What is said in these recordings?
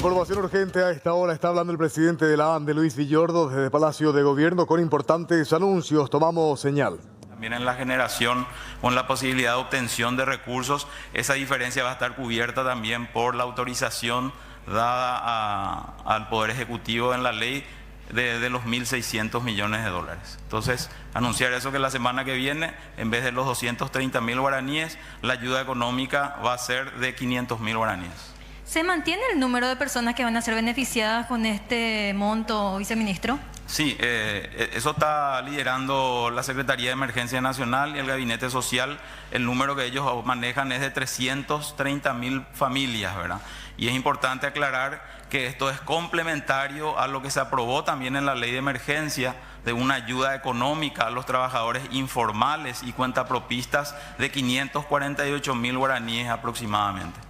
Información urgente a esta hora. Está hablando el presidente de la ANDE, Luis Villordo, desde Palacio de Gobierno con importantes anuncios. Tomamos señal. También en la generación, con la posibilidad de obtención de recursos, esa diferencia va a estar cubierta también por la autorización dada al Poder Ejecutivo en la ley de los 1.600 millones de dólares. Entonces, anunciar eso, que la semana que viene, en vez de los 230.000 guaraníes, la ayuda económica va a ser de 500.000 guaraníes. ¿Se mantiene el número de personas que van a ser beneficiadas con este monto, viceministro? Sí, eso está liderando la Secretaría de Emergencia Nacional y el Gabinete Social. El número que ellos manejan es de 330.000 familias, ¿verdad? Y es importante aclarar que esto es complementario a lo que se aprobó también en la ley de emergencia, de una ayuda económica a los trabajadores informales y cuentapropistas de 548.000 guaraníes aproximadamente.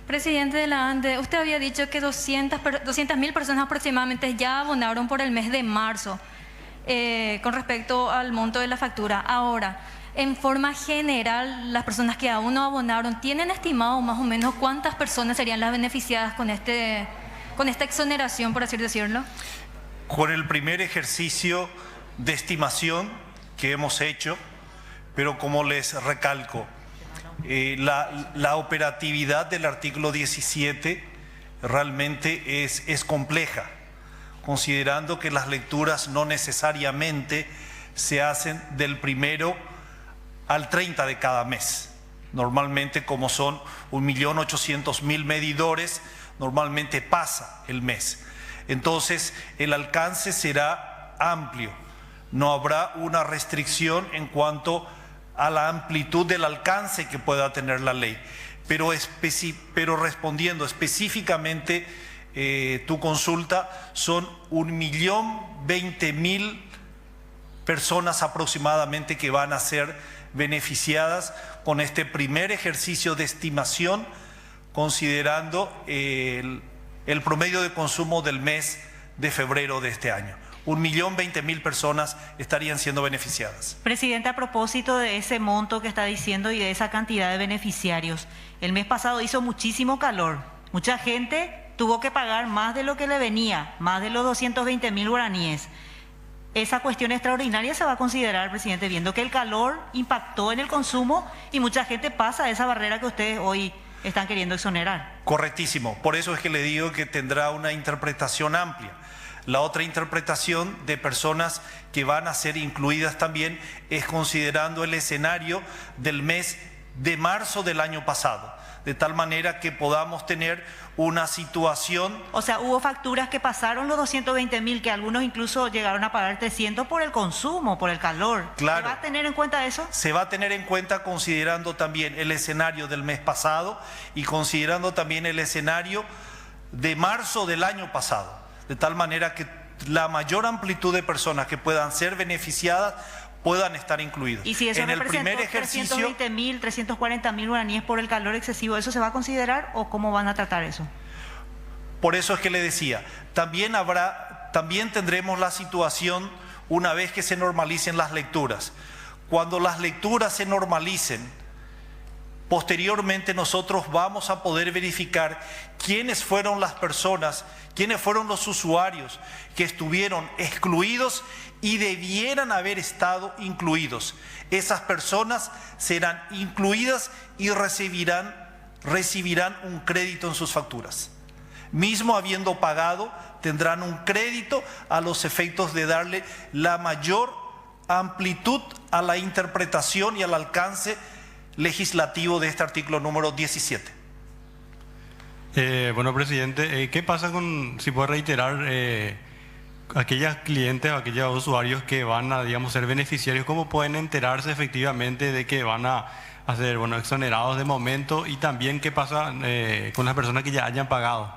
Presidente de la ANDE, usted había dicho que 200.000 personas aproximadamente ya abonaron por el mes de marzo con respecto al monto de la factura. Ahora, en forma general, las personas que aún no abonaron, ¿tienen estimado más o menos cuántas personas serían las beneficiadas con esta exoneración, por así decirlo? Con el primer ejercicio de estimación que hemos hecho, pero como les recalco, la operatividad del artículo 17 realmente es compleja, considerando que las lecturas no necesariamente se hacen del 1 al 30 de cada mes. Normalmente, como son 1.800.000 medidores, normalmente pasa el mes. Entonces, el alcance será amplio. No habrá una restricción en cuanto a la amplitud del alcance que pueda tener la ley. Pero respondiendo específicamente tu consulta, son 1.020.000 personas aproximadamente que van a ser beneficiadas con este primer ejercicio de estimación, considerando el promedio de consumo del mes de febrero de este año. 1.020.000 personas estarían siendo beneficiadas. Presidente, a propósito de ese monto que está diciendo y de esa cantidad de beneficiarios, el mes pasado hizo muchísimo calor. Mucha gente tuvo que pagar más de lo que le venía, más de los 220.000 guaraníes. Esa cuestión extraordinaria se va a considerar, presidente, viendo que el calor impactó en el consumo y mucha gente pasa esa barrera que ustedes hoy están queriendo exonerar. Correctísimo. Por eso es que le digo que tendrá una interpretación amplia. La otra interpretación de personas que van a ser incluidas también es considerando el escenario del mes de marzo del año pasado, de tal manera que podamos tener una situación. O sea, hubo facturas que pasaron los 220.000, que algunos incluso llegaron a pagar 300 por el consumo, por el calor. Claro. ¿Se va a tener en cuenta eso? Se va a tener en cuenta considerando también el escenario del mes pasado y considerando también el escenario de marzo del año pasado, de tal manera que la mayor amplitud de personas que puedan ser beneficiadas puedan estar incluidos. Y si eso en el primer ejercicio, 320.000, 340.000 guaraníes por el calor excesivo, ¿eso se va a considerar o cómo van a tratar eso? Por eso es que le decía, también tendremos la situación una vez que se normalicen las lecturas. Cuando las lecturas se normalicen, posteriormente nosotros vamos a poder verificar quiénes fueron las personas, quiénes fueron los usuarios que estuvieron excluidos y debieran haber estado incluidos. Esas personas serán incluidas y recibirán un crédito en sus facturas. Mismo habiendo pagado, tendrán un crédito a los efectos de darle la mayor amplitud a la interpretación y al alcance legislativo de este artículo número 17. Bueno, presidente, ¿qué pasa con, si puede reiterar, aquellas clientes, aquellos usuarios que van a, digamos, ser beneficiarios? ¿Cómo pueden enterarse efectivamente de que van a ser, bueno, exonerados de momento? Y también, ¿qué pasa con las personas que ya hayan pagado?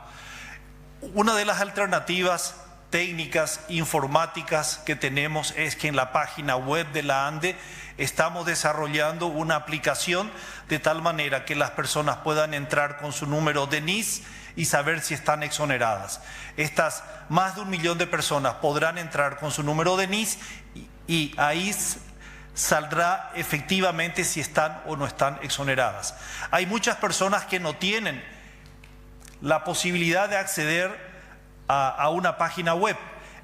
Una de las alternativas técnicas informáticas que tenemos es que en la página web de la ANDE estamos desarrollando una aplicación de tal manera que las personas puedan entrar con su número de NIS y saber si están exoneradas. Estas más de 1 millón de personas podrán entrar con su número de NIS y ahí saldrá efectivamente si están o no están exoneradas. Hay muchas personas que no tienen la posibilidad de acceder a una página web.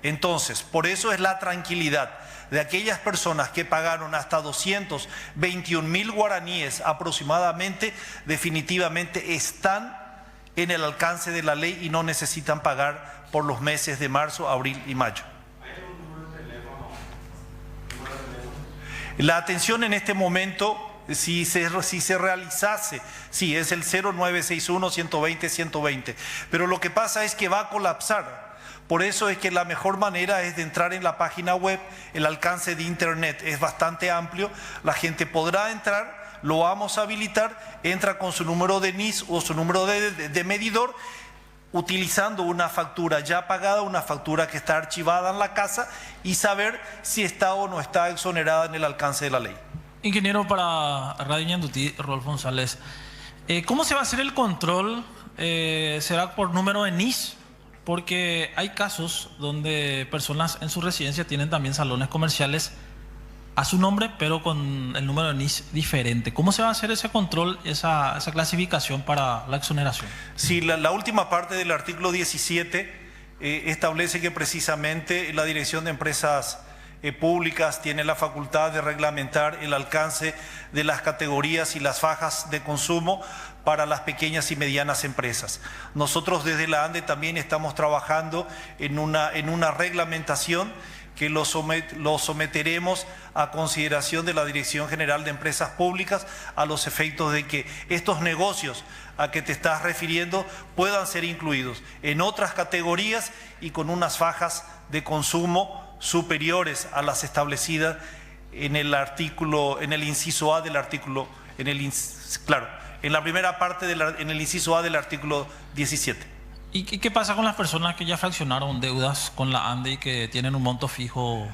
Entonces, por eso es la tranquilidad de aquellas personas que pagaron hasta 221.000 guaraníes aproximadamente, definitivamente están en el alcance de la ley y no necesitan pagar por los meses de marzo, abril y mayo. La atención en este momento, si se realizase, sí, es el 0961-120-120, pero lo que pasa es que va a colapsar. Por eso es que la mejor manera es de entrar en la página web. El alcance de internet es bastante amplio, la gente podrá entrar, lo vamos a habilitar, entra con su número de NIS o su número de medidor, utilizando una factura ya pagada, una factura que está archivada en la casa, y saber si está o no está exonerada en el alcance de la ley. Ingeniero, para Radio Ñandutí, Rodolfo González, ¿cómo se va a hacer el control? ¿Será por número de NIS? Porque hay casos donde personas en su residencia tienen también salones comerciales a su nombre, pero con el número de NIS diferente. ¿Cómo se va a hacer ese control, esa clasificación para la exoneración? Sí, la última parte del artículo 17 establece que precisamente la Dirección de Empresas Públicas tiene la facultad de reglamentar el alcance de las categorías y las fajas de consumo para las pequeñas y medianas empresas. Nosotros desde la ANDE también estamos trabajando en una reglamentación que lo someteremos a consideración de la Dirección General de Empresas Públicas, a los efectos de que estos negocios a que te estás refiriendo puedan ser incluidos en otras categorías y con unas fajas de consumo superiores a las establecidas en el artículo, en el inciso A del artículo, en la primera parte en el inciso A del artículo 17. ¿Y qué pasa con las personas que ya fraccionaron deudas con la ANDE y que tienen un monto fijo,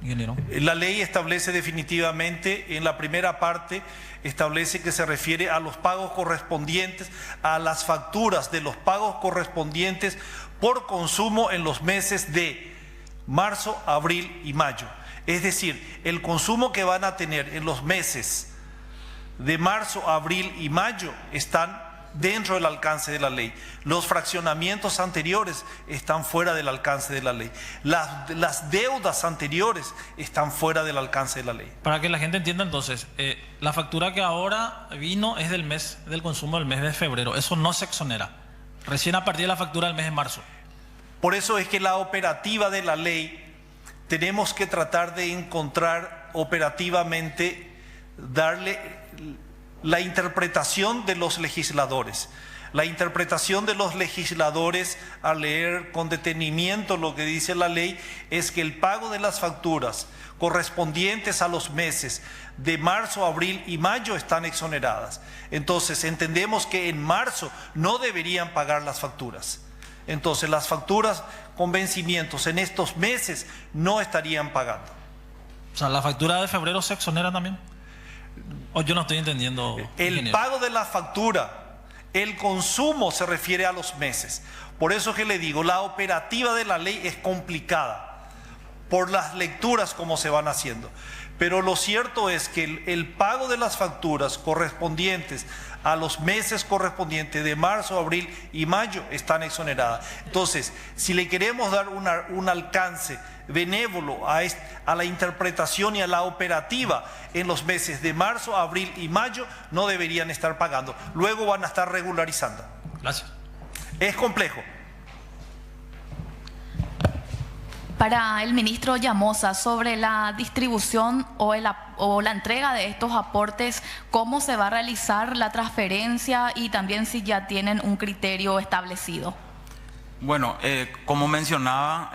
ingeniero? La ley establece definitivamente, en la primera parte, establece que se refiere a los pagos correspondientes, a las facturas de los pagos correspondientes por consumo en los meses de marzo, abril y mayo. Es decir, el consumo que van a tener en los meses de marzo, abril y mayo están dentro del alcance de la ley. Los fraccionamientos anteriores están fuera del alcance de la ley. Las deudas anteriores están fuera del alcance de la ley. Para que la gente entienda entonces, la factura que ahora vino es del mes del consumo del mes de febrero. Eso no se exonera. Recién a partir de la factura del mes de marzo. Por eso es que la operativa de la ley tenemos que tratar de encontrar operativamente, darle la interpretación de los legisladores. La interpretación de los legisladores, al leer con detenimiento lo que dice la ley, es que el pago de las facturas correspondientes a los meses de marzo, abril y mayo están exoneradas. Entonces entendemos que en marzo no deberían pagar las facturas. Entonces las facturas con vencimientos en estos meses no estarían pagando. O sea, ¿la factura de febrero se exonera también? ¿O yo no estoy entendiendo? El ingeniero? pago de la factura, el consumo se refiere a los meses. Por eso que le digo, la operativa de la ley es complicada por las lecturas como se van haciendo. Pero lo cierto es que el pago de las facturas correspondientes a los meses correspondientes de marzo, abril y mayo están exoneradas. Entonces, si le queremos dar un alcance benévolo a la interpretación y a la operativa en los meses de marzo, abril y mayo, no deberían estar pagando. Luego van a estar regularizando. Gracias. Es complejo. Para el ministro Llamosa, sobre la distribución o la entrega de estos aportes, ¿cómo se va a realizar la transferencia y también si ya tienen un criterio establecido? Bueno, como mencionaba,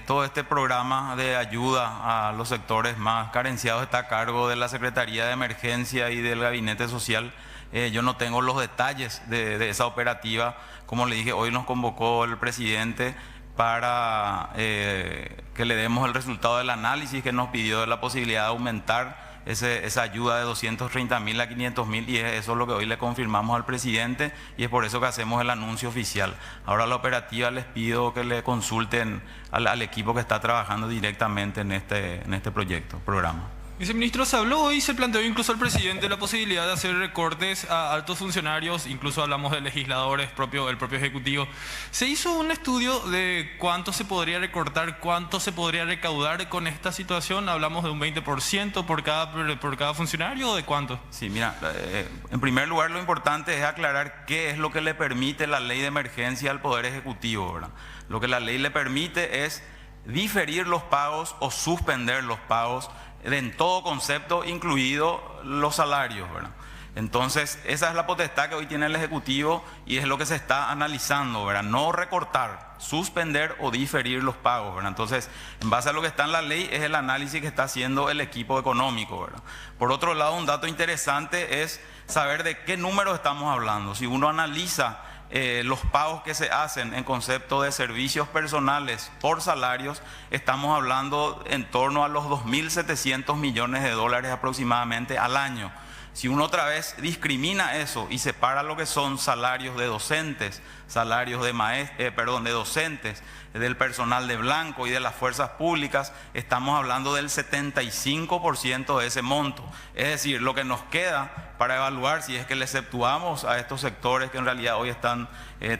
todo este programa de ayuda a los sectores más carenciados está a cargo de la Secretaría de Emergencia y del Gabinete Social. Yo no tengo los detalles de esa operativa. Como le dije, hoy nos convocó el presidente para que le demos el resultado del análisis que nos pidió de la posibilidad de aumentar esa ayuda de 230.000 a 500.000, y eso es lo que hoy le confirmamos al presidente, y es por eso que hacemos el anuncio oficial. Ahora la operativa les pido que le consulten al equipo que está trabajando directamente en este programa. Viceministro, se habló hoy, se planteó incluso al presidente la posibilidad de hacer recortes a altos funcionarios, incluso hablamos de legisladores, el propio Ejecutivo. ¿Se hizo un estudio de cuánto se podría recortar, cuánto se podría recaudar con esta situación? ¿Hablamos de un 20% por cada funcionario o de cuánto? Sí, mira, en primer lugar lo importante es aclarar qué es lo que le permite la ley de emergencia al Poder Ejecutivo, ¿verdad? Lo que la ley le permite es diferir los pagos o suspender los pagos en todo concepto, incluido los salarios, ¿verdad? Entonces, esa es la potestad que hoy tiene el Ejecutivo y es lo que se está analizando, ¿verdad? No recortar, suspender o diferir los pagos, ¿verdad? Entonces, en base a lo que está en la ley, es el análisis que está haciendo el equipo económico, ¿verdad? Por otro lado, un dato interesante es saber de qué números estamos hablando. Si uno analiza los pagos que se hacen en concepto de servicios personales por salarios, estamos hablando en torno a los 2.700 millones de dólares aproximadamente al año. Si uno otra vez discrimina eso y separa lo que son salarios de docentes, salarios de docentes, del personal de blanco y de las fuerzas públicas, estamos hablando del 75% de ese monto. Es decir, lo que nos queda para evaluar si es que le exceptuamos a estos sectores que en realidad hoy están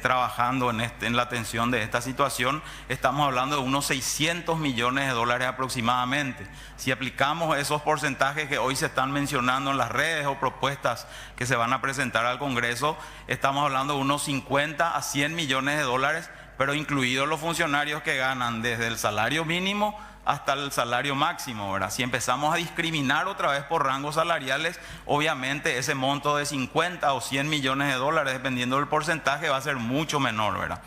trabajando en la atención de esta situación, estamos hablando de unos 600 millones de dólares aproximadamente. Si aplicamos esos porcentajes que hoy se están mencionando en las redes o propuestas que se van a presentar al Congreso, estamos hablando de unos 50 a 100 millones de dólares, pero incluidos los funcionarios que ganan desde el salario mínimo hasta el salario máximo, ¿verdad? Si empezamos a discriminar otra vez por rangos salariales, obviamente ese monto de 50 o 100 millones de dólares, dependiendo del porcentaje, va a ser mucho menor, ¿verdad?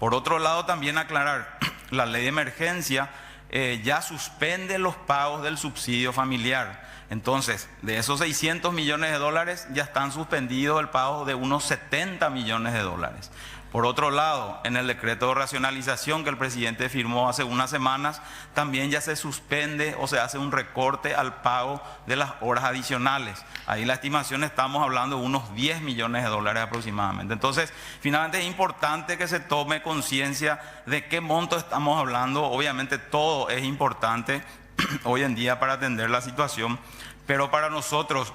Por otro lado, también aclarar, la ley de emergencia ya suspende los pagos del subsidio familiar. Entonces, de esos 600 millones de dólares, ya están suspendidos el pago de unos 70 millones de dólares. Por otro lado, en el decreto de racionalización que el presidente firmó hace unas semanas, también ya se suspende o se hace un recorte al pago de las horas adicionales. Ahí la estimación estamos hablando de unos 10 millones de dólares aproximadamente. Entonces, finalmente es importante que se tome conciencia de qué monto estamos hablando. Obviamente todo es importante hoy en día para atender la situación, pero para nosotros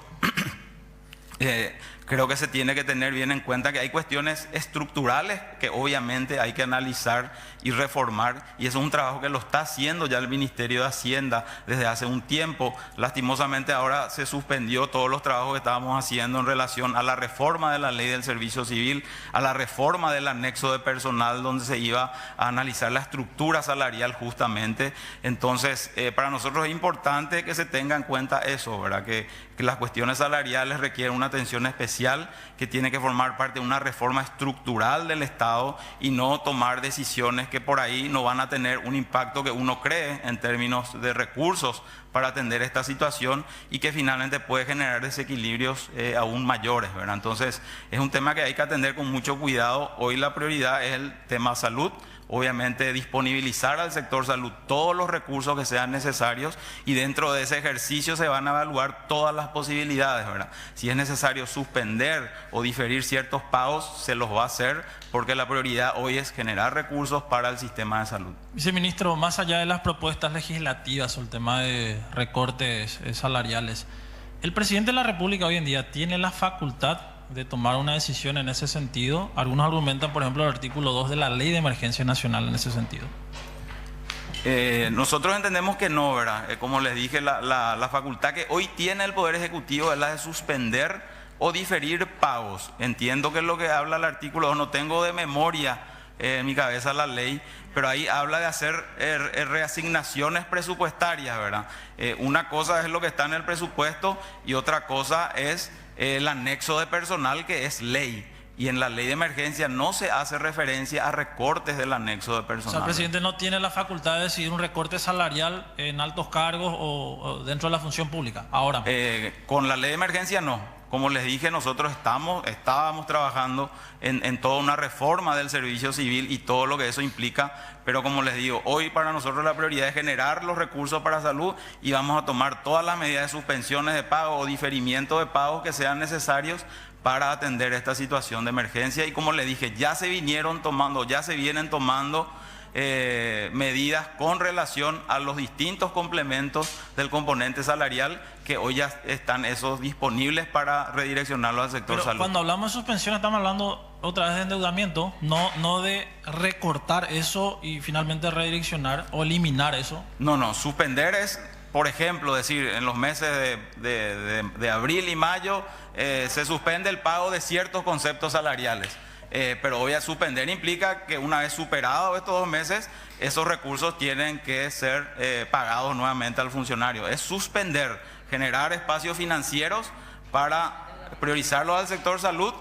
creo que se tiene que tener bien en cuenta que hay cuestiones estructurales que obviamente hay que analizar y reformar, y eso es un trabajo que lo está haciendo ya el Ministerio de Hacienda desde hace un tiempo. Lastimosamente ahora se suspendió todos los trabajos que estábamos haciendo en relación a la reforma de la ley del servicio civil, a la reforma del anexo de personal donde se iba a analizar la estructura salarial justamente. Entonces, para nosotros es importante que se tenga en cuenta eso, ¿verdad? Que las cuestiones salariales requieren una atención especial, que tiene que formar parte de una reforma estructural del Estado y no tomar decisiones que por ahí no van a tener un impacto que uno cree en términos de recursos para atender esta situación y que finalmente puede generar desequilibrios aún mayores, ¿verdad? Entonces, es un tema que hay que atender con mucho cuidado. Hoy la prioridad es el tema salud. Obviamente disponibilizar al sector salud todos los recursos que sean necesarios, y dentro de ese ejercicio se van a evaluar todas las posibilidades, ¿verdad? Si es necesario suspender o diferir ciertos pagos, se los va a hacer, porque la prioridad hoy es generar recursos para el sistema de salud. Viceministro, más allá de las propuestas legislativas o el tema de recortes salariales, ¿el presidente de la República hoy en día tiene la facultad de tomar una decisión en ese sentido? Algunos argumentan, por ejemplo, el artículo 2 de la Ley de Emergencia Nacional en ese sentido. Nosotros entendemos que no, ¿verdad? Como les dije, la facultad que hoy tiene el Poder Ejecutivo es la de suspender o diferir pagos. Entiendo que es lo que habla el artículo 2, no tengo de memoria en mi cabeza la ley, pero ahí habla de hacer reasignaciones presupuestarias, ¿verdad? Una cosa es lo que está en el presupuesto y otra cosa es el anexo de personal, que es ley, y en la ley de emergencia no se hace referencia a recortes del anexo de personal. O sea, el presidente no tiene la facultad de decidir un recorte salarial en altos cargos o dentro de la función pública, ahora. Con la ley de emergencia no. Como les dije, nosotros estábamos trabajando en toda una reforma del servicio civil y todo lo que eso implica, pero como les digo, hoy para nosotros la prioridad es generar los recursos para salud y vamos a tomar todas las medidas de suspensiones de pago o diferimiento de pagos que sean necesarios para atender esta situación de emergencia. Y como les dije, ya se vienen tomando medidas con relación a los distintos complementos del componente salarial que hoy ya están esos disponibles para redireccionarlos al sector Pero salud. cuando hablamos de suspensión estamos hablando otra vez de endeudamiento, no de recortar eso y finalmente redireccionar o eliminar eso. No, suspender es, por ejemplo, decir, en los meses de abril y mayo se suspende el pago de ciertos conceptos salariales. Pero voy a suspender implica que una vez superados estos 2 meses, esos recursos tienen que ser pagados nuevamente al funcionario. Es suspender, generar espacios financieros para priorizarlos al sector salud,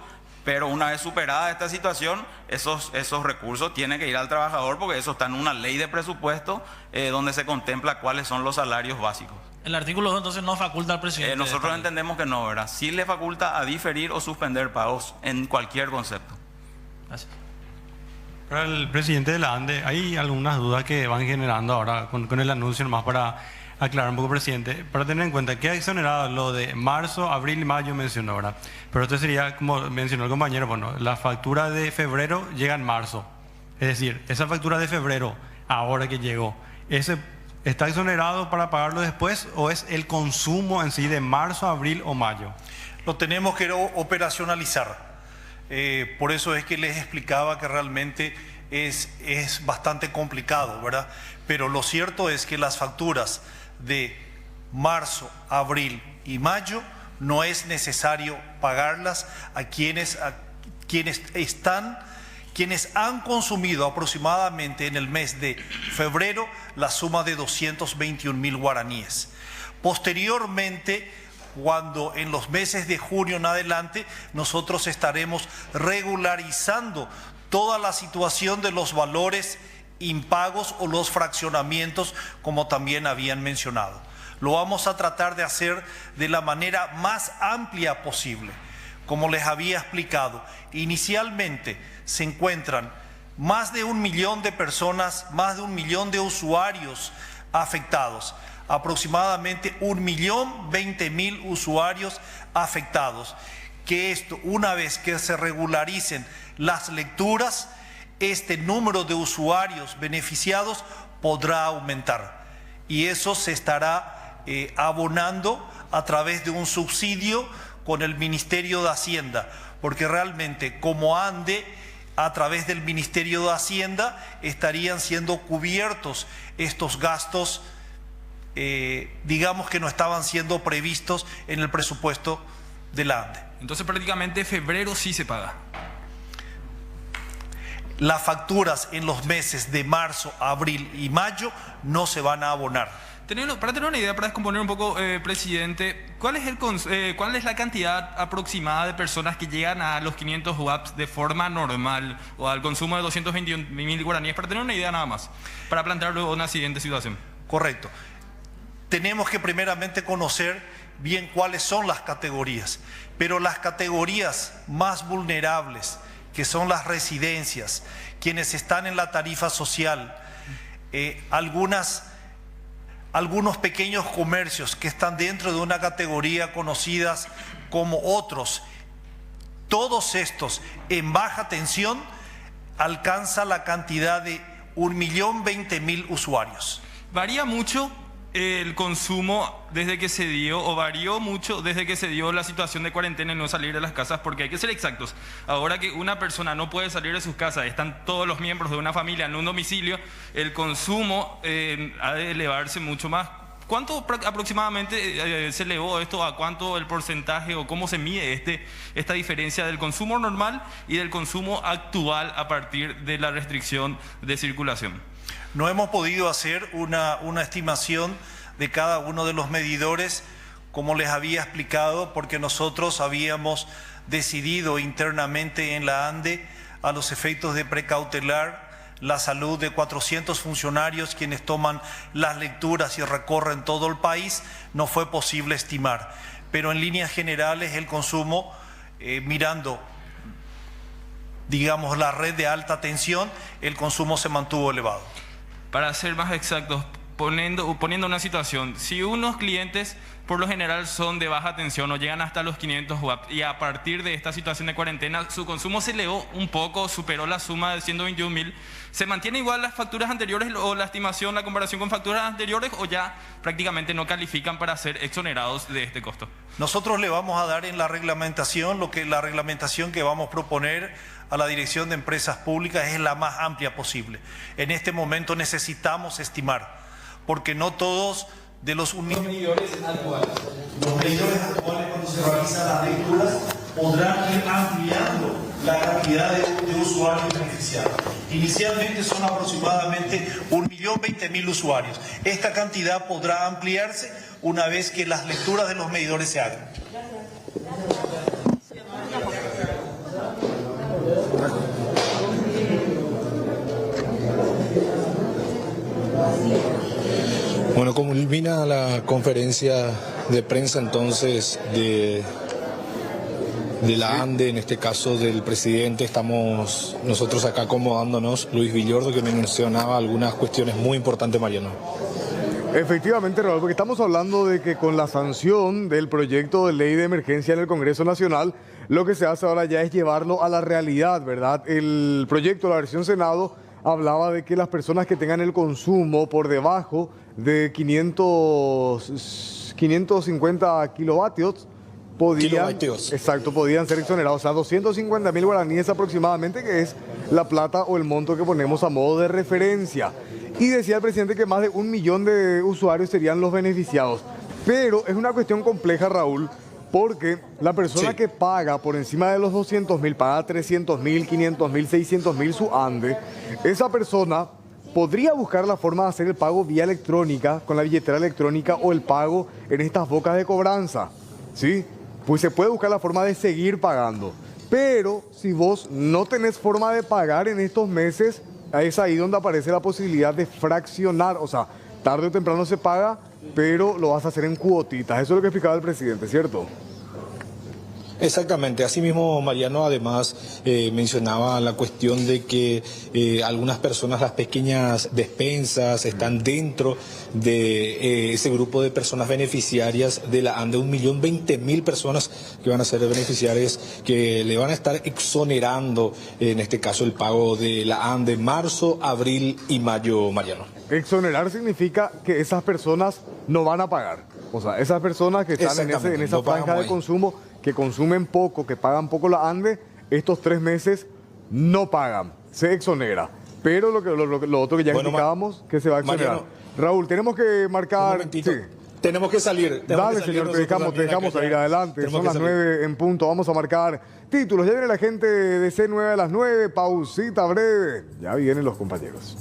pero una vez superada esta situación, esos recursos tienen que ir al trabajador porque eso está en una ley de presupuesto donde se contempla cuáles son los salarios básicos. El artículo 2 entonces no faculta al presidente. Nosotros entendemos que no, ¿verdad? Sí le faculta a diferir o suspender pagos en cualquier concepto. Gracias. Para el presidente de la ANDE, hay algunas dudas que van generando ahora con el anuncio, nomás para aclarar un poco, presidente, para tener en cuenta que ha exonerado lo de marzo, abril y mayo mencionó ahora. Pero esto sería, como mencionó el compañero, bueno, la factura de febrero llega en marzo. Es decir, esa factura de febrero, ahora que llegó, ¿ese está exonerado para pagarlo después o es el consumo en sí de marzo, abril o mayo? Lo tenemos que operacionalizar. Por eso es que les explicaba que realmente es bastante complicado, ¿verdad? Pero lo cierto es que las facturas de marzo, abril y mayo no es necesario pagarlas a quienes han consumido aproximadamente en el mes de febrero la suma de 221.000 guaraníes. Posteriormente, cuando en los meses de junio en adelante nosotros estaremos regularizando toda la situación de los valores impagos o los fraccionamientos, como también habían mencionado. Lo vamos a tratar de hacer de la manera más amplia posible. Como les había explicado, inicialmente se encuentran más de 1 millón de personas, más de 1 millón de usuarios afectados, aproximadamente 1.020.000 usuarios afectados, que esto, una vez que se regularicen las lecturas, este número de usuarios beneficiados podrá aumentar y eso se estará abonando a través de un subsidio con el Ministerio de Hacienda, porque realmente como ANDE, a través del Ministerio de Hacienda estarían siendo cubiertos estos gastos, digamos que no estaban siendo previstos en el presupuesto de la ANDE. Entonces prácticamente febrero sí se paga. Las facturas en los meses de marzo, abril y mayo no se van a abonar. Para tener una idea, para descomponer un poco, presidente, ¿cuál es la cantidad aproximada de personas que llegan a los 500 watts de forma normal o al consumo de 221.000 guaraníes? Para tener una idea nada más, para plantearlo una siguiente situación. Correcto. Tenemos que primeramente conocer bien cuáles son las categorías, pero las categorías más vulnerables, que son las residencias, quienes están en la tarifa social, algunos pequeños comercios que están dentro de una categoría conocidas como otros, todos estos en baja tensión alcanza la cantidad de 1.020.000 usuarios. ¿Varía mucho el consumo desde que se dio, o varió mucho desde que se dio la situación de cuarentena y no salir de las casas? Porque hay que ser exactos. Ahora que una persona no puede salir de sus casas, están todos los miembros de una familia en un domicilio, el consumo ha de elevarse mucho más. ¿Cuánto aproximadamente se elevó esto? ¿A cuánto el porcentaje o cómo se mide esta diferencia del consumo normal y del consumo actual a partir de la restricción de circulación? No hemos podido hacer una estimación de cada uno de los medidores, como les había explicado, porque nosotros habíamos decidido internamente en la ANDE, a los efectos de precautelar la salud de 400 funcionarios quienes toman las lecturas y recorren todo el país, no fue posible estimar. Pero en líneas generales el consumo, mirando, digamos, la red de alta tensión, el consumo se mantuvo elevado. Para ser más exactos, poniendo una situación, si unos clientes por lo general son de baja tensión o llegan hasta los 500 watts y a partir de esta situación de cuarentena su consumo se elevó un poco, superó la suma de 121.000, ¿se mantiene igual las facturas anteriores o la estimación, la comparación con facturas anteriores o ya prácticamente no califican para ser exonerados de este costo? Nosotros le vamos a dar en la reglamentación, la reglamentación que vamos a proponer a la Dirección de Empresas Públicas es la más amplia posible. En este momento necesitamos estimar, porque no todos de los medidores actuales. Los medidores actuales, cuando se realizan las lecturas, podrán ir ampliando la cantidad de usuarios beneficiados. Inicialmente son aproximadamente 1.020.000 usuarios. Esta cantidad podrá ampliarse una vez que las lecturas de los medidores se hagan. Bueno, culmina la conferencia de prensa entonces de la ANDE, en este caso del presidente. Estamos nosotros acá acomodándonos. Luis Villordo, que mencionaba algunas cuestiones muy importantes, Mariano. Efectivamente, Raúl, porque estamos hablando de que con la sanción del proyecto de ley de emergencia en el Congreso Nacional, lo que se hace ahora ya es llevarlo a la realidad, ¿verdad? El proyecto, la versión Senado, hablaba de que las personas que tengan el consumo por debajo de 550 kilovatios podían ser exonerados. O sea, 250.000 guaraníes aproximadamente, que es la plata o el monto que ponemos a modo de referencia. Y decía el presidente que más de 1 millón de usuarios serían los beneficiados. Pero es una cuestión compleja, Raúl, porque la persona que paga por encima de los 200.000, paga 300.000, 500.000, 600.000 su ANDE, esa persona podría buscar la forma de hacer el pago vía electrónica, con la billetera electrónica o el pago en estas bocas de cobranza, ¿sí? Pues se puede buscar la forma de seguir pagando. Pero si vos no tenés forma de pagar en estos meses, es ahí donde aparece la posibilidad de fraccionar. O sea, tarde o temprano se paga, pero lo vas a hacer en cuotitas. Eso es lo que explicaba el presidente, ¿cierto? Exactamente, asimismo Mariano además mencionaba la cuestión de que algunas personas, las pequeñas despensas, están dentro de ese grupo de personas beneficiarias de la ANDE, 1.020.000 personas que van a ser beneficiarias, que le van a estar exonerando, en este caso, el pago de la ANDE marzo, abril y mayo, Mariano. Exonerar significa que esas personas no van a pagar. O sea, esas personas que están en esa franja de consumo, que consumen poco, que pagan poco la ANDE, estos 3 meses no pagan, se exonera. Pero lo otro que ya indicábamos, que se va a exonerar. Mariano, Raúl, tenemos que marcar... Sí. Tenemos que salir. Dale, señor, te dejamos salir adelante. Son las 9 en punto. Vamos a marcar títulos. Ya viene la gente de C9 a las 9. Pausita breve. Ya vienen los compañeros.